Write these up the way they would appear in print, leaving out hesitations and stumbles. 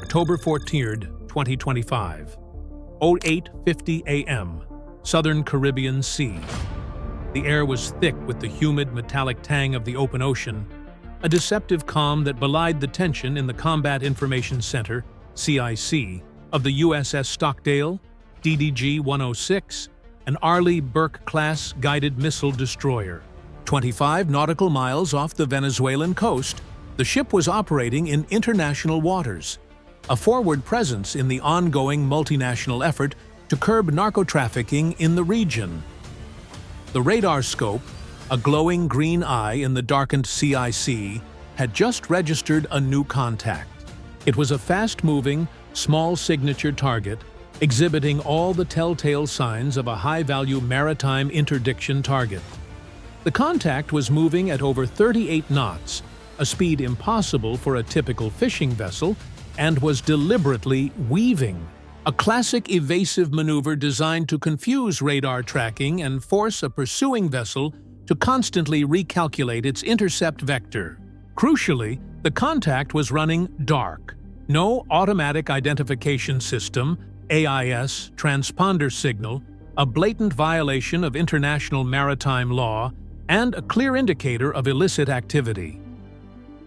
October 14, 2025, 08:50 a.m., Southern Caribbean Sea. The air was thick with the humid, metallic tang of the open ocean, a deceptive calm that belied the tension in the Combat Information Center, CIC, of the USS Stockdale, DDG-106, an Arleigh Burke-class guided missile destroyer. 25 nautical miles off the Venezuelan coast, the ship was operating in international waters, a forward presence in the ongoing multinational effort to curb narco-trafficking in the region. The radar scope, a glowing green eye in the darkened CIC, had just registered a new contact. It was a fast-moving, small-signature target, exhibiting all the telltale signs of a high-value maritime interdiction target. The contact was moving at over 38 knots, a speed impossible for a typical fishing vessel, and was deliberately weaving, a classic evasive maneuver designed to confuse radar tracking and force a pursuing vessel to constantly recalculate its intercept vector. Crucially, the contact was running dark. No automatic identification system, AIS, transponder signal, a blatant violation of international maritime law, and a clear indicator of illicit activity.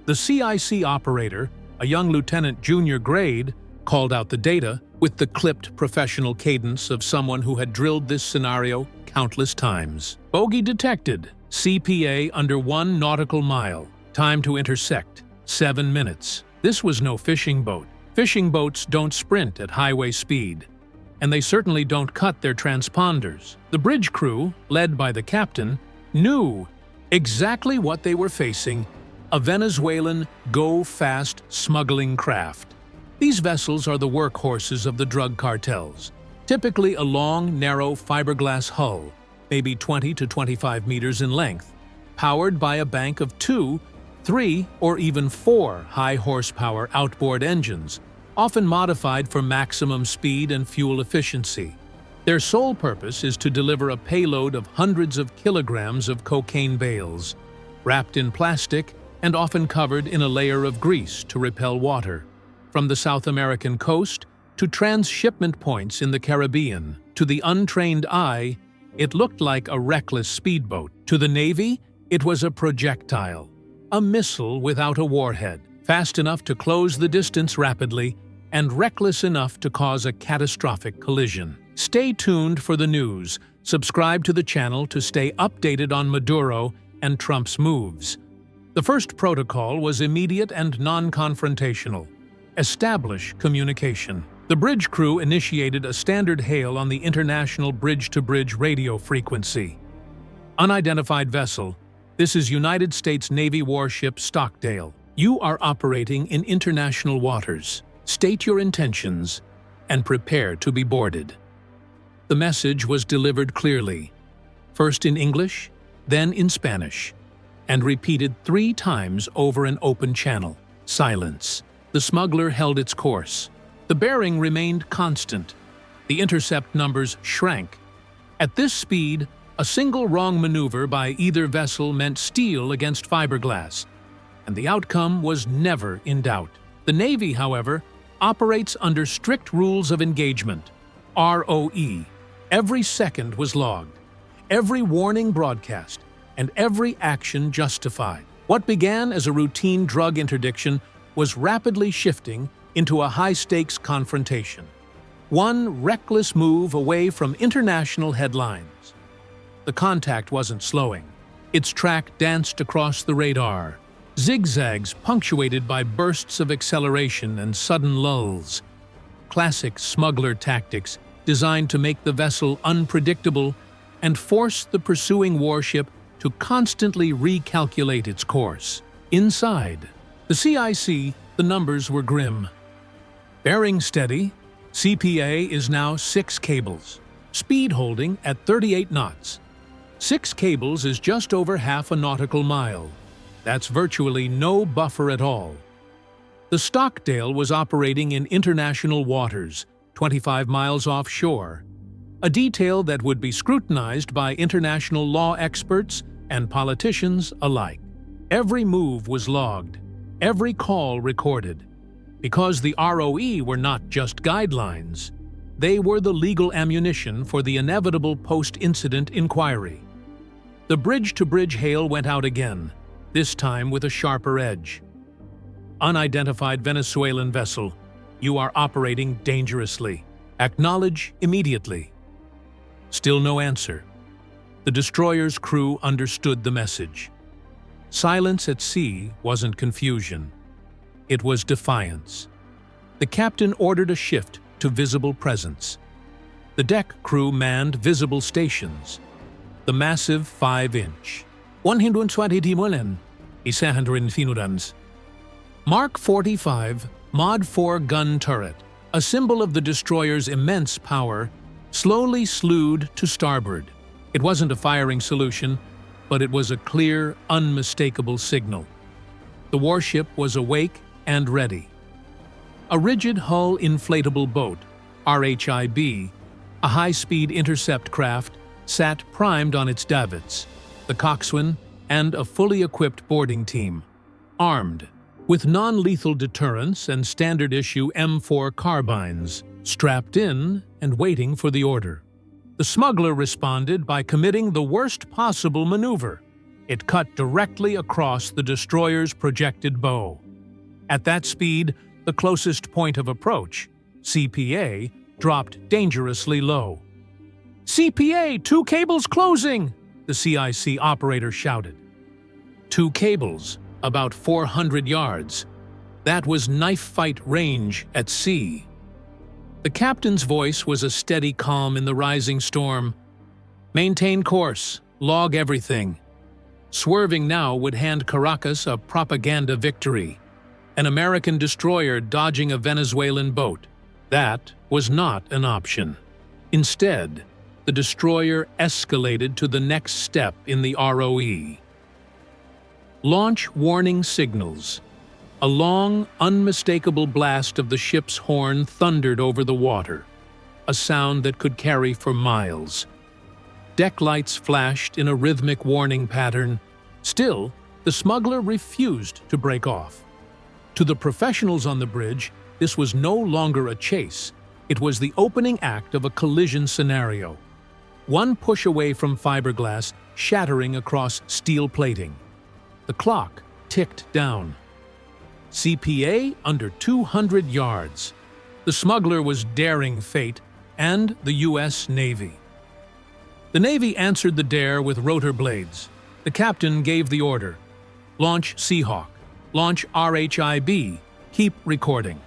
The CIC operator, a young lieutenant junior grade, called out the data with the clipped professional cadence of someone who had drilled this scenario countless times. Bogey detected. CPA under 1 nautical mile. Time to intersect, 7 minutes. This was no fishing boat. Fishing boats don't sprint at highway speed, and they certainly don't cut their transponders. The bridge crew, led by the captain, knew exactly what they were facing: a Venezuelan go-fast smuggling craft. These vessels are the workhorses of the drug cartels, typically a long, narrow fiberglass hull, maybe 20 to 25 meters in length, powered by a bank of 2, 3, or even 4 high-horsepower outboard engines, often modified for maximum speed and fuel efficiency. Their sole purpose is to deliver a payload of hundreds of kilograms of cocaine bales, wrapped in plastic and often covered in a layer of grease to repel water. From the South American coast to transshipment points in the Caribbean, to the untrained eye, it looked like a reckless speedboat. To the Navy, it was a projectile, a missile without a warhead, fast enough to close the distance rapidly and reckless enough to cause a catastrophic collision. Stay tuned for the news. Subscribe to the channel to stay updated on Maduro and Trump's moves. The first protocol was immediate and non-confrontational. Establish communication. The bridge crew initiated a standard hail on the international bridge-to-bridge radio frequency. Unidentified vessel. This is United States Navy warship Stockdale. You are operating in international waters. State your intentions and prepare to be boarded. The message was delivered clearly, first in English, then in Spanish, and repeated 3 times over an open channel. Silence. The smuggler held its course. The bearing remained constant. The intercept numbers shrank. At this speed, a single wrong maneuver by either vessel meant steel against fiberglass, and the outcome was never in doubt. The Navy, however, operates under strict rules of engagement, ROE. Every second was logged, every warning broadcast, and every action justified. What began as a routine drug interdiction was rapidly shifting into a high-stakes confrontation. One reckless move away from international headlines. The contact wasn't slowing. Its track danced across the radar, zigzags punctuated by bursts of acceleration and sudden lulls. Classic smuggler tactics designed to make the vessel unpredictable and force the pursuing warship to constantly recalculate its course. Inside the CIC, the numbers were grim. Bearing steady, CPA is now 6 cables. Speed holding at 38 knots. 6 cables is just over half a nautical mile. That's virtually no buffer at all. The Stockdale was operating in international waters, 25 miles offshore, a detail that would be scrutinized by international law experts and politicians alike. Every move was logged, every call recorded, because the ROE were not just guidelines. They were the legal ammunition for the inevitable post-incident inquiry. The bridge-to-bridge hail went out again, this time with a sharper edge. Unidentified Venezuelan vessel, you are operating dangerously. Acknowledge immediately. Still no answer. The destroyer's crew understood the message. Silence at sea wasn't confusion. It was defiance. The captain ordered a shift to visible presence. The deck crew manned visible stations. The massive 5-inch, 120 timonen, finurans. Mark 45 Mod 4 gun turret, a symbol of the destroyer's immense power, slowly slewed to starboard. It wasn't a firing solution, but it was a clear, unmistakable signal. The warship was awake and ready. A rigid-hull inflatable boat, RHIB, a high-speed intercept craft, sat primed on its davits, the coxswain, and a fully equipped boarding team, armed, with non-lethal deterrents and standard-issue M4 carbines, strapped in and waiting for the order. The smuggler responded by committing the worst possible maneuver. It cut directly across the destroyer's projected bow. At that speed, the closest point of approach, CPA, dropped dangerously low. "CPA, 2 cables closing!" the CIC operator shouted. 2 cables, about 400 yards. That was knife-fight range at sea. The captain's voice was a steady calm in the rising storm. "Maintain course, log everything." Swerving now would hand Caracas a propaganda victory. An American destroyer dodging a Venezuelan boat. That was not an option. Instead, the destroyer escalated to the next step in the ROE. Launch warning signals. A long, unmistakable blast of the ship's horn thundered over the water, a sound that could carry for miles. Deck lights flashed in a rhythmic warning pattern. Still, the smuggler refused to break off. To the professionals on the bridge, this was no longer a chase. It was the opening act of a collision scenario. One push away from fiberglass, shattering across steel plating. The clock ticked down. CPA under 200 yards. The smuggler was daring fate, and the U.S. Navy. The Navy answered the dare with rotor blades. The captain gave the order. Launch Seahawk. Launch RHIB. Keep recording.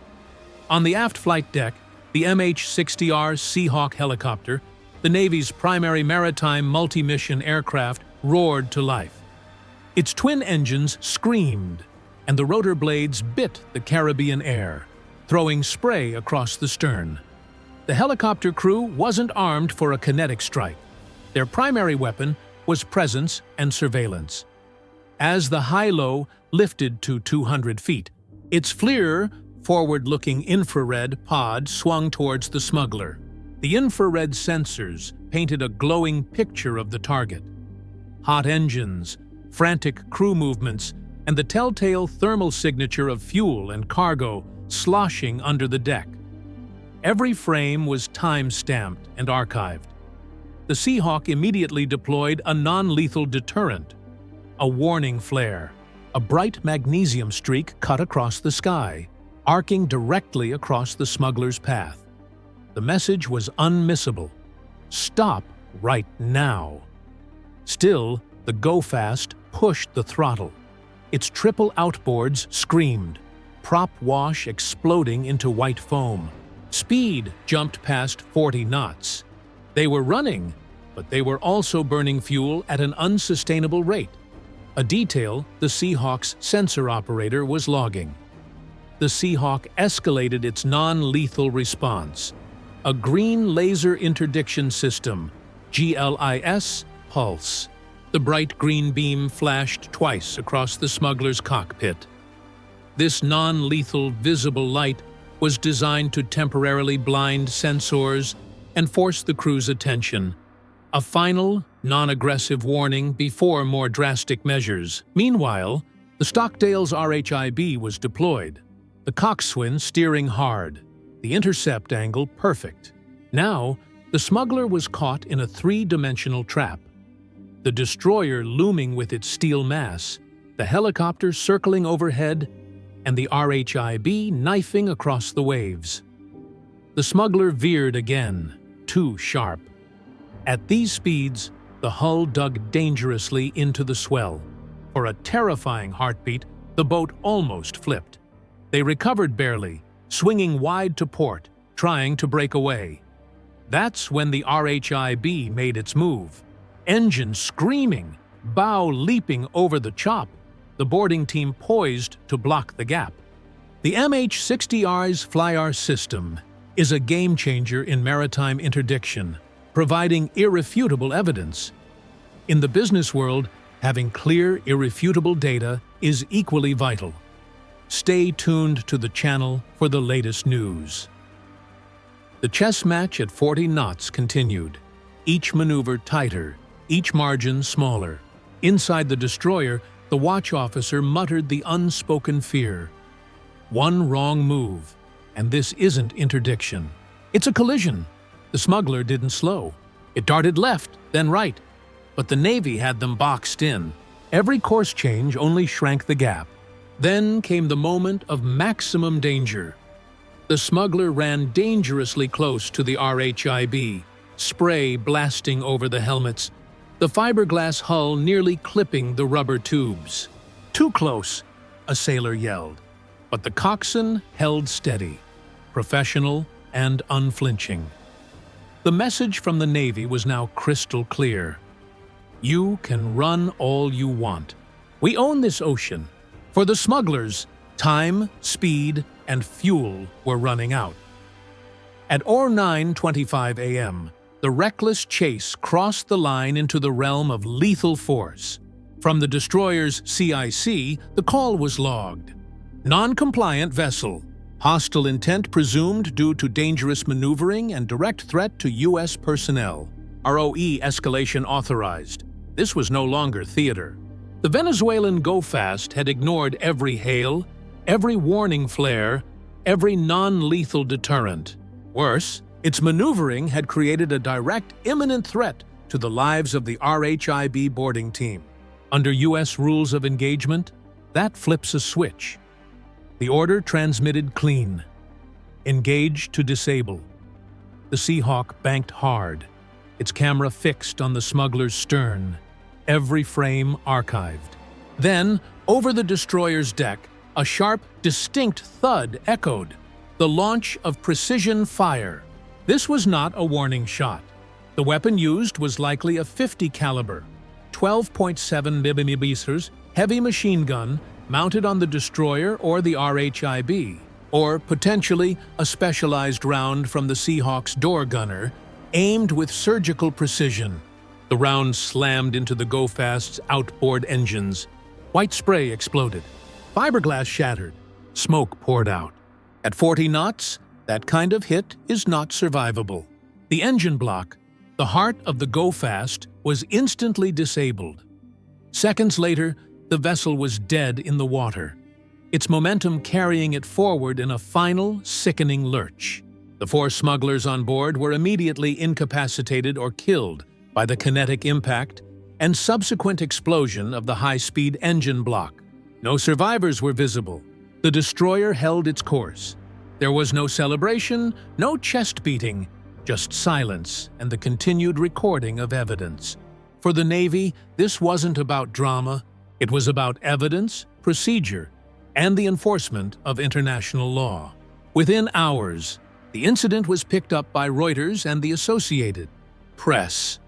On the aft flight deck, the MH-60R Seahawk helicopter, the Navy's primary maritime multi-mission aircraft, roared to life. Its twin engines screamed, and the rotor blades bit the Caribbean air, throwing spray across the stern. The helicopter crew wasn't armed for a kinetic strike. Their primary weapon was presence and surveillance. As the high-low lifted to 200 feet, its FLIR, forward-looking infrared pod, swung towards the smuggler. The infrared sensors painted a glowing picture of the target. Hot engines, frantic crew movements, and the telltale thermal signature of fuel and cargo sloshing under the deck. Every frame was time-stamped and archived. The Seahawk immediately deployed a non-lethal deterrent. A warning flare, a bright magnesium streak cut across the sky, arcing directly across the smuggler's path. The message was unmissable. Stop right now. Still, the Go-Fast pushed the throttle. Its triple outboards screamed, prop wash exploding into white foam. Speed jumped past 40 knots. They were running, but they were also burning fuel at an unsustainable rate. A detail the Seahawk's sensor operator was logging. The Seahawk escalated its non-lethal response. A green laser interdiction system, GLIS, pulse. The bright green beam flashed twice across the smuggler's cockpit. This non-lethal visible light was designed to temporarily blind sensors and force the crew's attention. A final, non-aggressive warning before more drastic measures. Meanwhile, the Stockdale's RHIB was deployed. the coxswain steering hard, the intercept angle perfect. Now, the smuggler was caught in a three-dimensional trap. The destroyer looming with its steel mass, the helicopter circling overhead, and the RHIB knifing across the waves. The smuggler veered again, too sharp. At these speeds, the hull dug dangerously into the swell. For a terrifying heartbeat, the boat almost flipped. They recovered barely, swinging wide to port, trying to break away. That's when the RHIB made its move. Engine screaming, bow leaping over the chop, the boarding team poised to block the gap. The MH-60R's FLYAR system is a game-changer in maritime interdiction, providing irrefutable evidence. In the business world, having clear, irrefutable data is equally vital. Stay tuned to the channel for the latest news. The chess match at 40 knots continued, each maneuver tighter, each margin smaller. Inside the destroyer, the watch officer muttered the unspoken fear. One wrong move, and this isn't interdiction. It's a collision. The smuggler didn't slow. It darted left, then right, but the Navy had them boxed in. Every course change only shrank the gap. Then came the moment of maximum danger. The smuggler ran dangerously close to the RHIB, spray blasting over the helmets, the fiberglass hull nearly clipping the rubber tubes. "Too close," a sailor yelled. But the coxswain held steady, professional and unflinching. The message from the Navy was now crystal clear. You can run all you want. We own this ocean. For the smugglers, time, speed, and fuel were running out. At 9:25 a.m., the reckless chase crossed the line into the realm of lethal force. From the destroyer's CIC, the call was logged. Non-compliant vessel. Hostile intent presumed due to dangerous maneuvering and direct threat to U.S. personnel. ROE escalation authorized. This was no longer theater. The Venezuelan go-fast had ignored every hail, every warning flare, every non-lethal deterrent. Worse, its maneuvering had created a direct, imminent threat to the lives of the RHIB boarding team. Under U.S. rules of engagement, that flips a switch. The order transmitted clean. Engage to disable. The Seahawk banked hard, its camera fixed on the smuggler's stern, every frame archived. Then, over the destroyer's deck, a sharp, distinct thud echoed, the launch of precision fire. This was not a warning shot. The weapon used was likely a .50 caliber, 12.7 mm heavy machine gun mounted on the destroyer or the RHIB, or potentially a specialized round from the Seahawk's door gunner, aimed with surgical precision. The round slammed into the go-fast's outboard engines. White spray exploded. Fiberglass shattered. Smoke poured out. At 40 knots, that kind of hit is not survivable. The engine block, the heart of the go-fast, was instantly disabled. Seconds later, the vessel was dead in the water, its momentum carrying it forward in a final, sickening lurch. The 4 smugglers on board were immediately incapacitated or killed by the kinetic impact and subsequent explosion of the high-speed engine block. No survivors were visible. The destroyer held its course. There was no celebration, no chest beating, just silence and the continued recording of evidence. For the Navy, this wasn't about drama. It was about evidence, procedure, and the enforcement of international law. Within hours, the incident was picked up by Reuters and the Associated Press.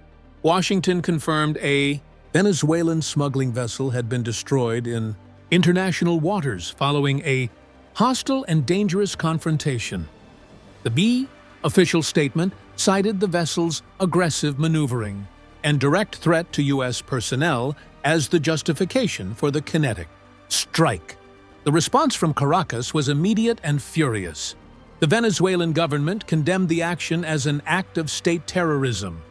Washington confirmed a Venezuelan smuggling vessel had been destroyed in international waters following a hostile and dangerous confrontation. The B official statement cited the vessel's aggressive maneuvering and direct threat to U.S. personnel as the justification for the kinetic strike. The response from Caracas was immediate and furious. The Venezuelan government condemned the action as an act of state terrorism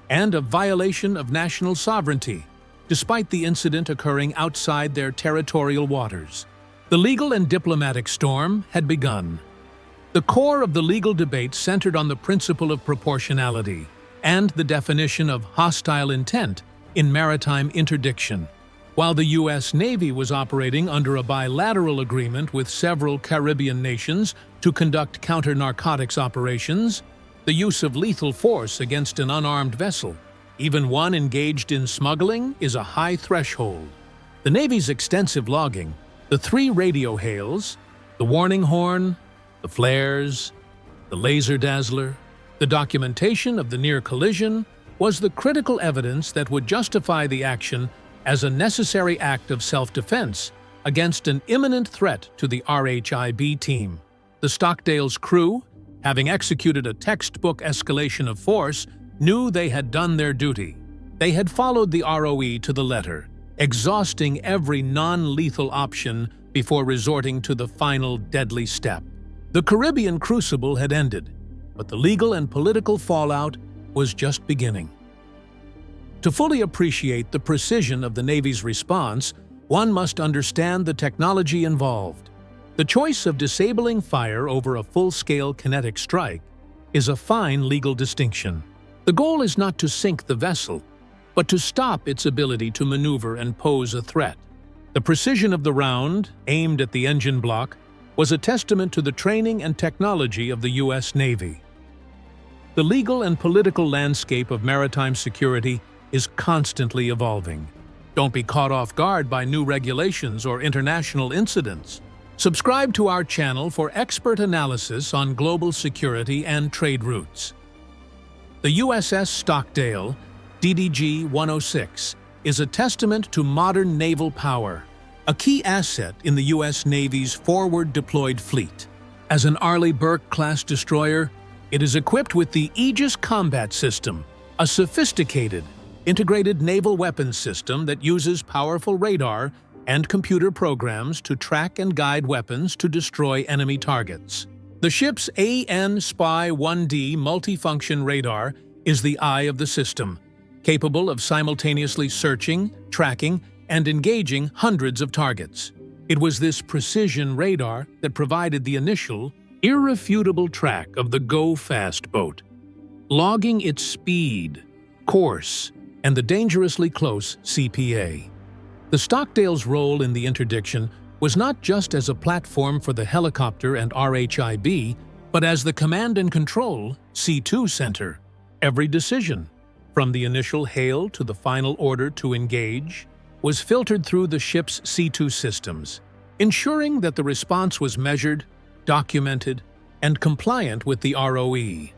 and a violation of national sovereignty, despite the incident occurring outside their territorial waters. The legal and diplomatic storm had begun. The core of the legal debate centered on the principle of proportionality and the definition of hostile intent in maritime interdiction. While the U.S. Navy was operating under a bilateral agreement with several Caribbean nations to conduct counter-narcotics operations, the use of lethal force against an unarmed vessel, even one engaged in smuggling, is a high threshold. The Navy's extensive logging, the 3 radio hails, the warning horn, the flares, the laser dazzler, the documentation of the near collision was the critical evidence that would justify the action as a necessary act of self-defense against an imminent threat to the RHIB team. The Stockdale's crew, having executed a textbook escalation of force, knew they had done their duty. They had followed the ROE to the letter, exhausting every non-lethal option before resorting to the final deadly step. The Caribbean crucible had ended, but the legal and political fallout was just beginning. To fully appreciate the precision of the Navy's response, one must understand the technology involved. The choice of disabling fire over a full-scale kinetic strike is a fine legal distinction. The goal is not to sink the vessel, but to stop its ability to maneuver and pose a threat. The precision of the round, aimed at the engine block, was a testament to the training and technology of the U.S. Navy. The legal and political landscape of maritime security is constantly evolving. Don't be caught off guard by new regulations or international incidents. Subscribe to our channel for expert analysis on global security and trade routes. The USS Stockdale, DDG-106, is a testament to modern naval power, a key asset in the U.S. Navy's forward-deployed fleet. As an Arleigh Burke-class destroyer, it is equipped with the Aegis Combat System, a sophisticated, integrated naval weapons system that uses powerful radar and computer programs to track and guide weapons to destroy enemy targets. The ship's AN-SPY-1D multifunction radar is the eye of the system, capable of simultaneously searching, tracking, and engaging hundreds of targets. It was this precision radar that provided the initial, irrefutable track of the go-fast boat, logging its speed, course, and the dangerously close CPA. The Stockdale's role in the interdiction was not just as a platform for the helicopter and RHIB, but as the command and control C2 center. Every decision, from the initial hail to the final order to engage, was filtered through the ship's C2 systems, ensuring that the response was measured, documented, and compliant with the ROE.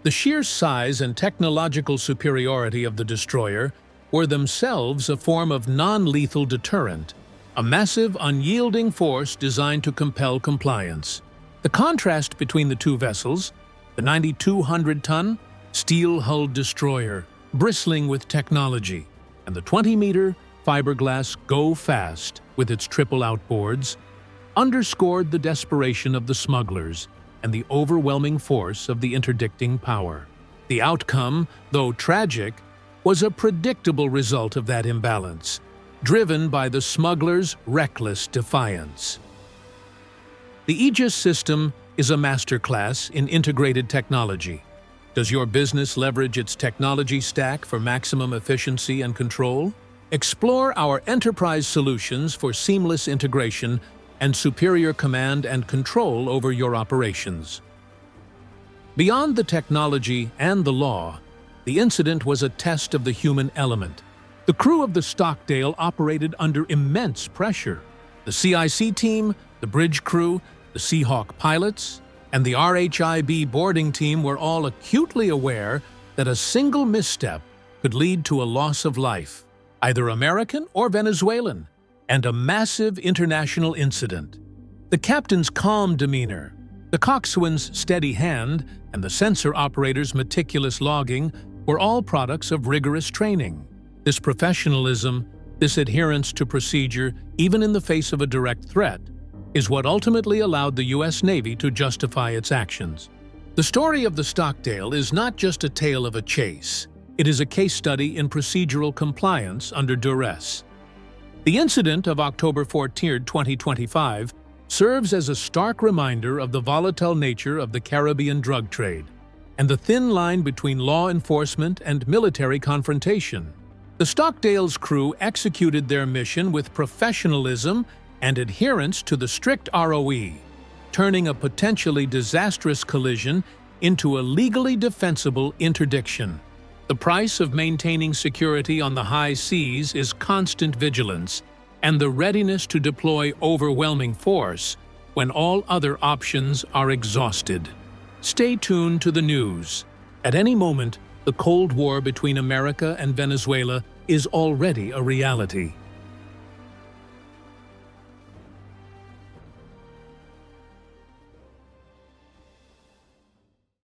The sheer size and technological superiority of the destroyer were themselves a form of non-lethal deterrent, a massive, unyielding force designed to compel compliance. The contrast between the two vessels, the 9,200-ton, steel-hulled destroyer, bristling with technology, and the 20-meter fiberglass Go Fast with its triple outboards, underscored the desperation of the smugglers and the overwhelming force of the interdicting power. The outcome, though tragic, was a predictable result of that imbalance, driven by the smugglers' reckless defiance. The Aegis system is a masterclass in integrated technology. Does your business leverage its technology stack for maximum efficiency and control? Explore our enterprise solutions for seamless integration and superior command and control over your operations. Beyond the technology and the law, the incident was a test of the human element. The crew of the Stockdale operated under immense pressure. The CIC team, the bridge crew, the Seahawk pilots, and the RHIB boarding team were all acutely aware that a single misstep could lead to a loss of life, either American or Venezuelan, and a massive international incident. The captain's calm demeanor, the coxswain's steady hand, and the sensor operator's meticulous logging were all products of rigorous training. This professionalism, this adherence to procedure, even in the face of a direct threat, is what ultimately allowed the U.S. Navy to justify its actions. The story of the Stockdale is not just a tale of a chase. It is a case study in procedural compliance under duress. The incident of October 14, 2025, serves as a stark reminder of the volatile nature of the Caribbean drug trade and the thin line between law enforcement and military confrontation. The Stockdale's crew executed their mission with professionalism and adherence to the strict ROE, turning a potentially disastrous collision into a legally defensible interdiction. The price of maintaining security on the high seas is constant vigilance and the readiness to deploy overwhelming force when all other options are exhausted. Stay tuned to the news. At any moment, the Cold War between America and Venezuela is already a reality.